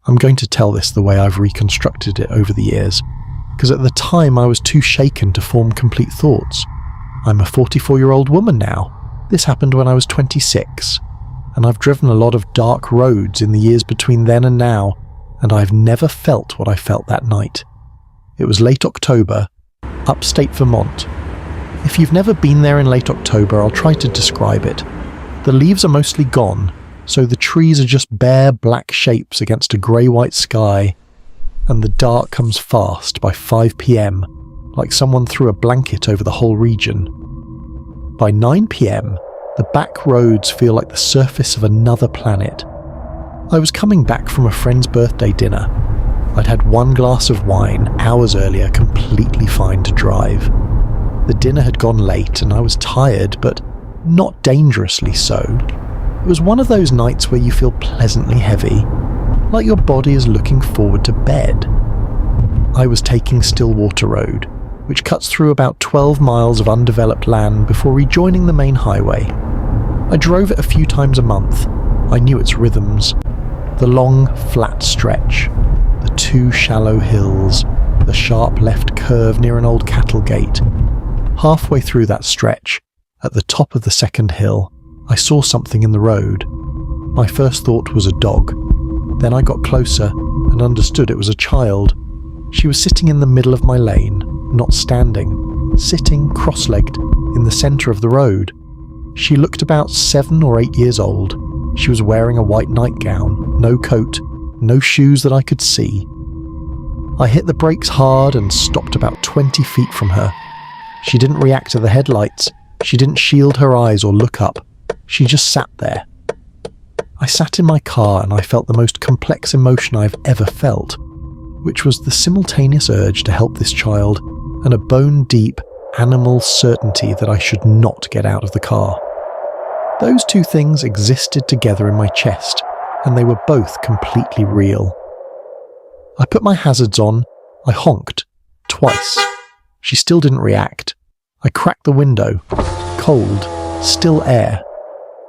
I'm going to tell this the way I've reconstructed it over the years, because at the time I was too shaken to form complete thoughts. I'm a 44-year-old woman now. This happened when I was 26, and I've driven a lot of dark roads in the years between then and now, and I've never felt what I felt that night. It was late October, upstate Vermont. If you've never been there in late October, I'll try to describe it. The leaves are mostly gone, so the trees are just bare black shapes against a grey-white sky, and the dark comes fast by 5 p.m, like someone threw a blanket over the whole region. By 9 p.m, the back roads feel like the surface of another planet. I was coming back from a friend's birthday dinner. I'd had 1 glass of wine hours earlier, completely fine to drive. The dinner had gone late and I was tired, but not dangerously so. It was one of those nights where you feel pleasantly heavy, like your body is looking forward to bed. I was taking Stillwater Road, which cuts through about 12 miles of undeveloped land before rejoining the main highway. I drove it a few times a month. I knew its rhythms. The long, flat stretch, the 2 shallow hills, the sharp left curve near an old cattle gate. Halfway through that stretch, at the top of the second hill, I saw something in the road. My first thought was a dog. Then I got closer and understood it was a child. She was sitting in the middle of my lane, not standing, sitting cross-legged in the centre of the road. She looked about 7 or 8 years old. She was wearing a white nightgown, no coat, no shoes that I could see. I hit the brakes hard and stopped about 20 feet from her. She didn't react to the headlights. She didn't shield her eyes or look up. She just sat there. I sat in my car and I felt the most complex emotion I've ever felt, which was the simultaneous urge to help this child and a bone-deep, animal certainty that I should not get out of the car. Those two things existed together in my chest, and they were both completely real. I put my hazards on. I honked. Twice. She still didn't react. I cracked the window. Cold. Still air.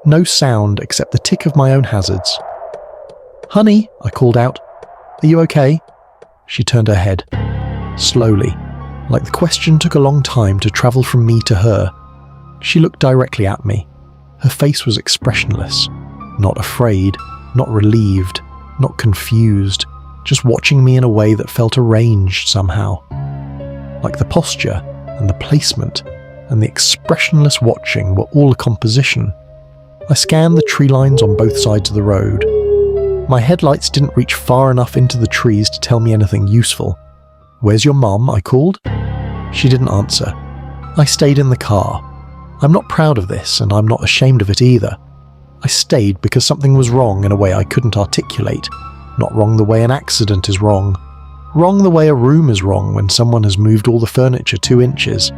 No sound except the tick of my own hazards. "Honey," I called out. "Are you okay?" She turned her head. Slowly, like the question took a long time to travel from me to her. She looked directly at me. Her face was expressionless. Not afraid, not relieved, not confused, just watching me in a way that felt arranged somehow. Like the posture and the placement and the expressionless watching were all a composition. I scanned the tree lines on both sides of the road. My headlights didn't reach far enough into the trees to tell me anything useful. "Where's your mum?" I called. She didn't answer. I stayed in the car. I'm not proud of this, and I'm not ashamed of it either. I stayed because something was wrong in a way I couldn't articulate. Not wrong the way an accident is wrong. Wrong the way a room is wrong when someone has moved all the furniture 2 inches.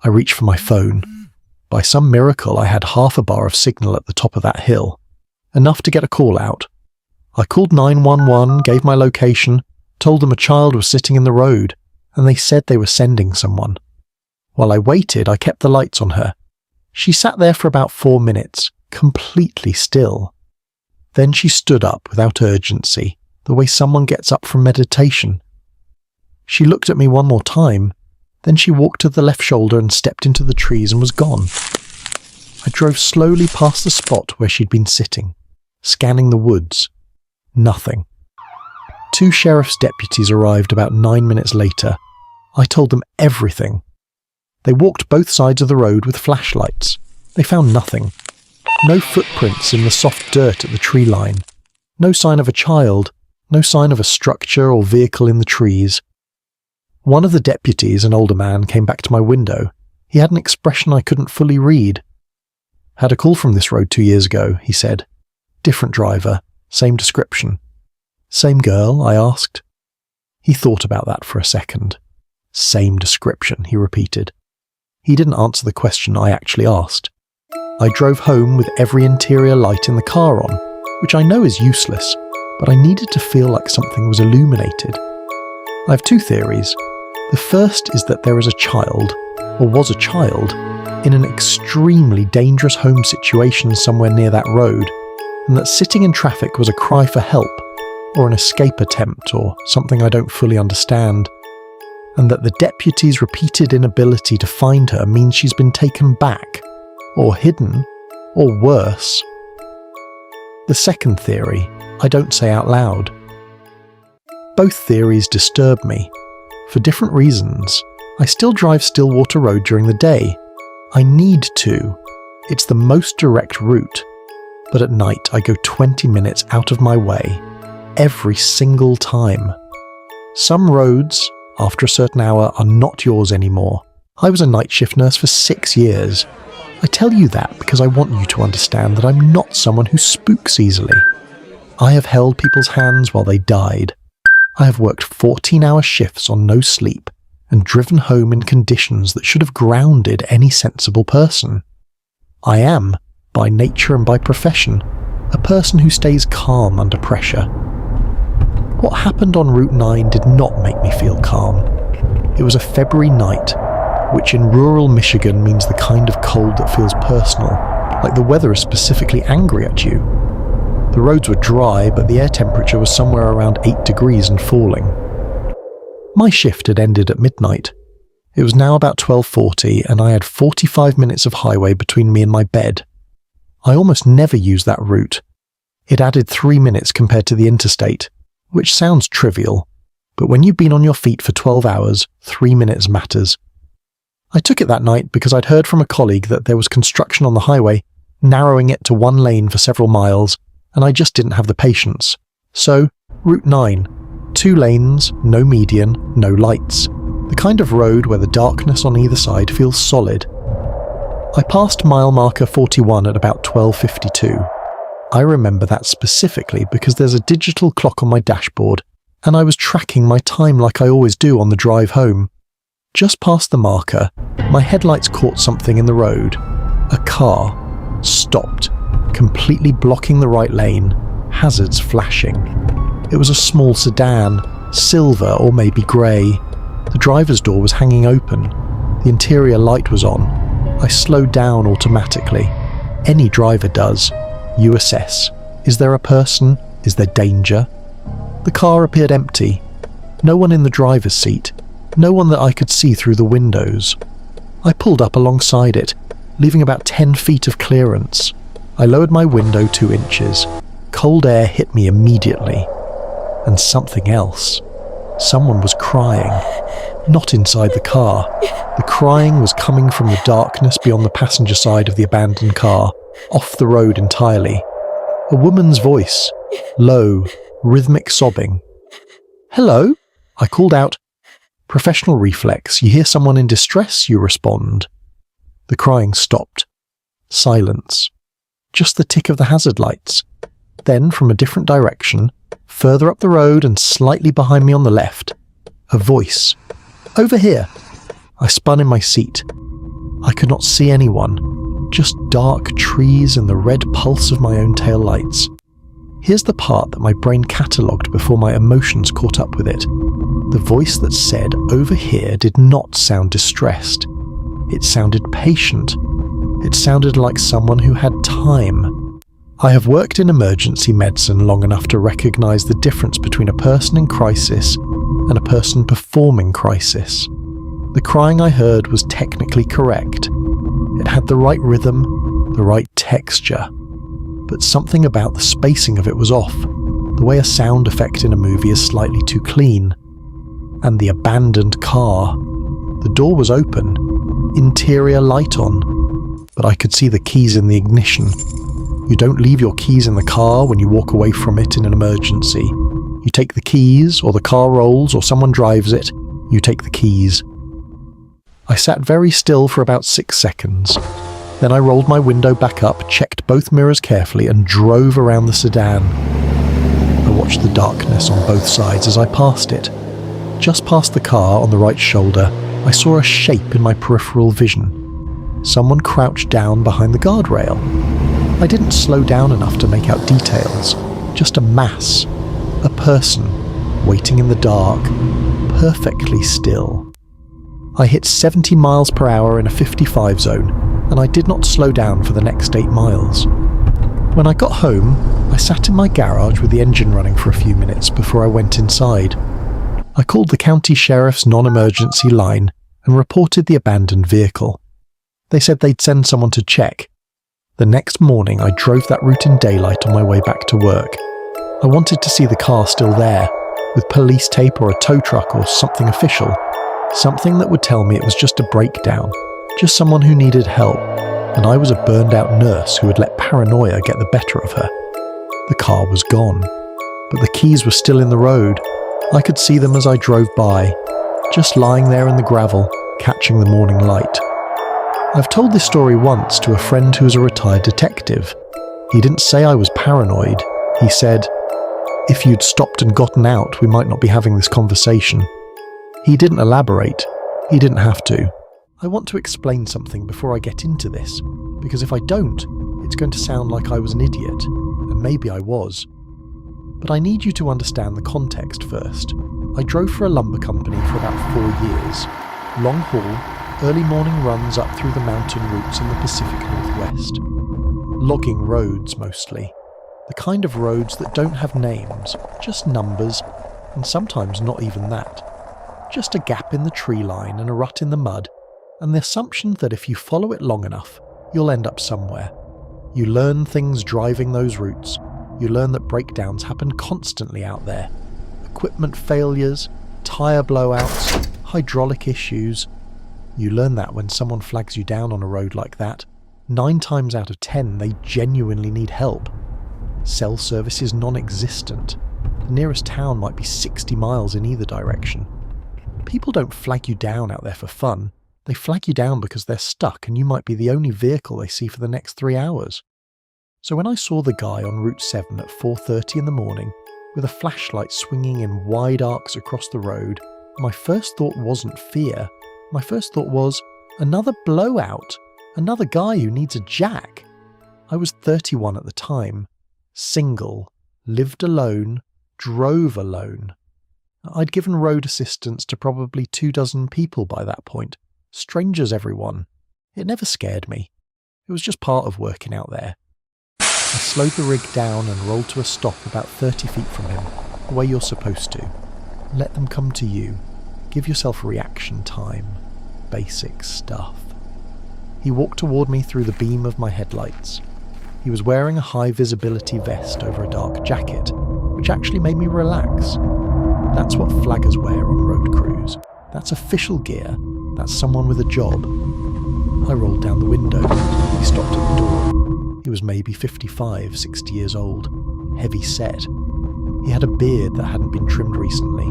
I reached for my phone. By some miracle, I had half a bar of signal at the top of that hill. Enough to get a call out. I called 911, gave my location, told them a child was sitting in the road, and they said they were sending someone. While I waited, I kept the lights on her. She sat there for about 4 minutes, completely still. Then she stood up without urgency, the way someone gets up from meditation. She looked at me one more time, then she walked to the left shoulder and stepped into the trees and was gone. I drove slowly past the spot where she'd been sitting, scanning the woods. Nothing. 2 sheriff's deputies arrived about 9 minutes later. I told them everything. They walked both sides of the road with flashlights. They found nothing. No footprints in the soft dirt at the tree line. No sign of a child. No sign of a structure or vehicle in the trees. One of the deputies, an older man, came back to my window. He had an expression I couldn't fully read. "Had a call from this road 2 years ago," he said. "Different driver, same description." "Same girl?" I asked. He thought about that for a second. "Same description," he repeated. He didn't answer the question I actually asked. I drove home with every interior light in the car on, which I know is useless, but I needed to feel like something was illuminated. I have 2 theories. The first is that there is a child, or was a child, in an extremely dangerous home situation somewhere near that road, and that sitting in traffic was a cry for help, or an escape attempt, or something I don't fully understand, and that the deputy's repeated inability to find her means she's been taken back, or hidden, or worse. The second theory, I don't say out loud. Both theories disturb me. For different reasons. I still drive Stillwater Road during the day. I need to. It's the most direct route. But at night I go 20 minutes out of my way. Every single time. Some roads, after a certain hour, are not yours anymore. I was a night shift nurse for 6 years. I tell you that because I want you to understand that I'm not someone who spooks easily. I have held people's hands while they died. I have worked 14-hour shifts on no sleep and driven home in conditions that should have grounded any sensible person. I am, by nature and by profession, a person who stays calm under pressure. What happened on Route 9 did not make me feel calm. It was a February night, which in rural Michigan means the kind of cold that feels personal, like the weather is specifically angry at you. The roads were dry, but the air temperature was somewhere around 8 degrees and falling. My shift had ended at midnight. It was now about 12:40, and I had 45 minutes of highway between me and my bed. I almost never use that route. It added 3 minutes compared to the interstate, which sounds trivial, but when you've been on your feet for 12 hours, 3 minutes matters. I took it that night because I'd heard from a colleague that there was construction on the highway, narrowing it to one lane for several miles, and I just didn't have the patience. So, Route 9. 2 lanes, no median, no lights. The kind of road where the darkness on either side feels solid. I passed mile marker 41 at about 12:52. I remember that specifically because there's a digital clock on my dashboard, and I was tracking my time like I always do on the drive home. Just past the marker, my headlights caught something in the road. A car stopped, completely blocking the right lane, hazards flashing. It was a small sedan, silver or maybe grey. The driver's door was hanging open. The interior light was on. I slowed down automatically. Any driver does. You assess. Is there a person? Is there danger? The car appeared empty. No one in the driver's seat. No one that I could see through the windows. I pulled up alongside it, leaving about 10 feet of clearance. I lowered my window 2 inches. Cold air hit me immediately. And something else. Someone was crying. Not inside the car. The crying was coming from the darkness beyond the passenger side of the abandoned car, off the road entirely. A woman's voice. Low, rhythmic sobbing. "Hello?" I called out. Professional reflex. You hear someone in distress, you respond. The crying stopped. Silence. Just the tick of the hazard lights. Then, from a different direction, further up the road and slightly behind me on the left, a voice. "Over here." I spun in my seat. I could not see anyone, just dark trees and the red pulse of my own tail lights. Here's the part that my brain catalogued before my emotions caught up with it. The voice that said "over here" did not sound distressed. It sounded patient. It sounded like someone who had time. I have worked in emergency medicine long enough to recognise the difference between a person in crisis and a person performing crisis. The crying I heard was technically correct. It had the right rhythm, the right texture. But something about the spacing of it was off. The way a sound effect in a movie is slightly too clean. And the abandoned car. The door was open, interior light on, but I could see the keys in the ignition. You don't leave your keys in the car when you walk away from it in an emergency. You take the keys, or the car rolls, or someone drives it. You take the keys. I sat very still for about 6 seconds. Then I rolled my window back up, checked both mirrors carefully, and drove around the sedan. I watched the darkness on both sides as I passed it. Just past the car on the right shoulder, I saw a shape in my peripheral vision. Someone crouched down behind the guardrail. I didn't slow down enough to make out details. Just a mass. A person, waiting in the dark, perfectly still. I hit 70 miles per hour in a 55 zone, and I did not slow down for the next 8 miles. When I got home, I sat in my garage with the engine running for a few minutes before I went inside. I called the county sheriff's non-emergency line and reported the abandoned vehicle. They said they'd send someone to check. The next morning I drove that route in daylight on my way back to work. I wanted to see the car still there, with police tape or a tow truck or something official. Something that would tell me it was just a breakdown, just someone who needed help, and I was a burned out nurse who had let paranoia get the better of her. The car was gone, but the keys were still in the road. I could see them as I drove by, just lying there in the gravel, catching the morning light. I've told this story once to a friend who is a retired detective. He didn't say I was paranoid. He said, "If you'd stopped and gotten out, we might not be having this conversation." He didn't elaborate. He didn't have to. I want to explain something before I get into this, because if I don't, it's going to sound like I was an idiot, and maybe I was. But I need you to understand the context first. I drove for a lumber company for about 4 years. Long haul, early morning runs up through the mountain routes in the Pacific Northwest. Logging roads mostly. The kind of roads that don't have names, just numbers, and sometimes not even that. Just a gap in the tree line and a rut in the mud, and the assumption that if you follow it long enough, you'll end up somewhere. You learn things driving those routes. You learn that breakdowns happen constantly out there. Equipment failures, tyre blowouts, hydraulic issues. You learn that when someone flags you down on a road like that, 9 times out of 10 they genuinely need help. Cell service is non-existent. The nearest town might be 60 miles in either direction. People don't flag you down out there for fun. They flag you down because they're stuck and you might be the only vehicle they see for the next 3 hours. So when I saw the guy on Route 7 at 4:30 in the morning, with a flashlight swinging in wide arcs across the road, my first thought wasn't fear. My first thought was, another blowout, another guy who needs a jack. I was 31 at the time, single, lived alone, drove alone. I'd given road assistance to probably 24 people by that point, strangers everyone. It never scared me. It was just part of working out there. I slowed the rig down and rolled to a stop about 30 feet from him, the way you're supposed to. Let them come to you. Give yourself reaction time. Basic stuff. He walked toward me through the beam of my headlights. He was wearing a high-visibility vest over a dark jacket, which actually made me relax. That's what flaggers wear on road crews. That's official gear. That's someone with a job. I rolled down the window. He stopped at the door. He was maybe 55, 60 years old, heavy set. He had a beard that hadn't been trimmed recently,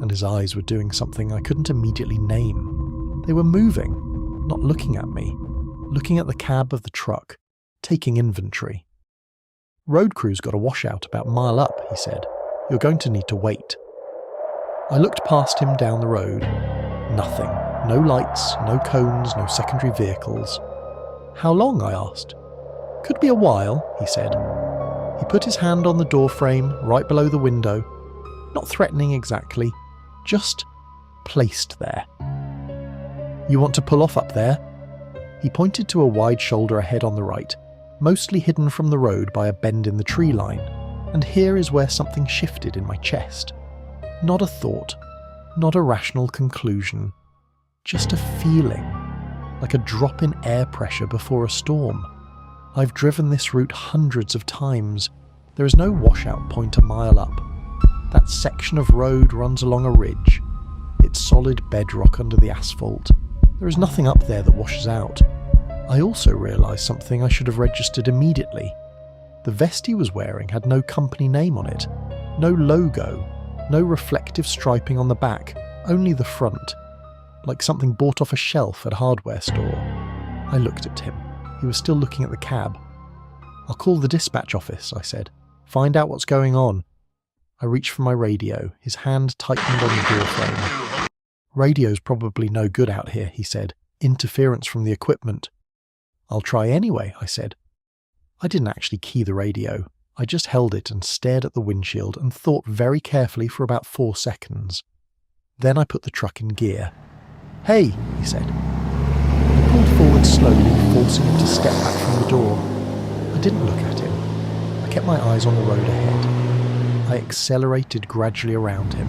and his eyes were doing something I couldn't immediately name. They were moving, not looking at me, looking at the cab of the truck, taking inventory. "Road crew's got a washout about a mile up," he said. "You're going to need to wait." I looked past him down the road. Nothing. No lights, no cones, no secondary vehicles. "How long?" I asked. "Could be a while," he said. He put his hand on the door frame right below the window. Not threatening exactly, just placed there. "You want to pull off up there?" He pointed to a wide shoulder ahead on the right, mostly hidden from the road by a bend in the tree line, and here is where something shifted in my chest. Not a thought, not a rational conclusion, just a feeling, like a drop in air pressure before a storm. I've driven this route hundreds of times. There is no washout point a mile up. That section of road runs along a ridge. It's solid bedrock under the asphalt. There is nothing up there that washes out. I also realised something I should have registered immediately. The vest he was wearing had no company name on it, no logo, no reflective striping on the back, only the front, like something bought off a shelf at a hardware store. I looked at him. He was still looking at the cab. "I'll call the dispatch office," I said. "Find out what's going on." I reached for my radio. His hand tightened on the door frame. "Radio's probably no good out here," he said. "Interference from the equipment." "I'll try anyway," I said. I didn't actually key the radio. I just held it and stared at the windshield and thought very carefully for about 4 seconds. Then I put the truck in gear. "Hey," he said. I pulled forward slowly, forcing him to step back from the door. I didn't look at him. I kept my eyes on the road ahead. I accelerated gradually around him,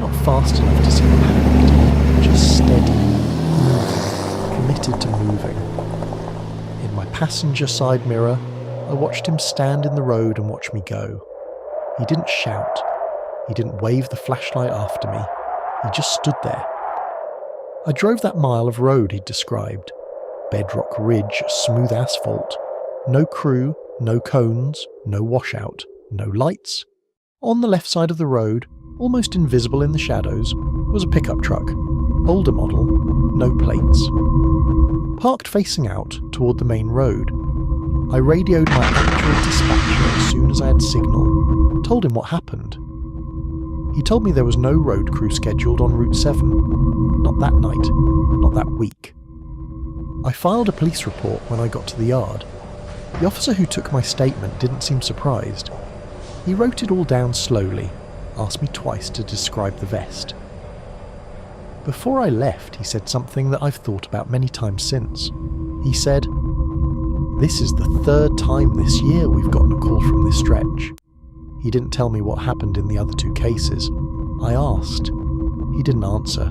not fast enough to seem panicked, just steady, moving, committed to moving. In my passenger side mirror, I watched him stand in the road and watch me go. He didn't shout. He didn't wave the flashlight after me. He just stood there. I drove that mile of road he'd described. Bedrock ridge, smooth asphalt. No crew, no cones, no washout, no lights. On the left side of the road, almost invisible in the shadows, was a pickup truck. Older model, no plates. Parked facing out toward the main road, I radioed my actual dispatcher as soon as I had signal, told him what happened. He told me there was no road crew scheduled on Route 7. Not that night, not that week. I filed a police report when I got to the yard. The officer who took my statement didn't seem surprised. He wrote it all down slowly, asked me twice to describe the vest. Before I left, he said something that I've thought about many times since. He said, "This is the third time this year we've gotten a call from this stretch." He didn't tell me what happened in the other two cases. I asked. He didn't answer.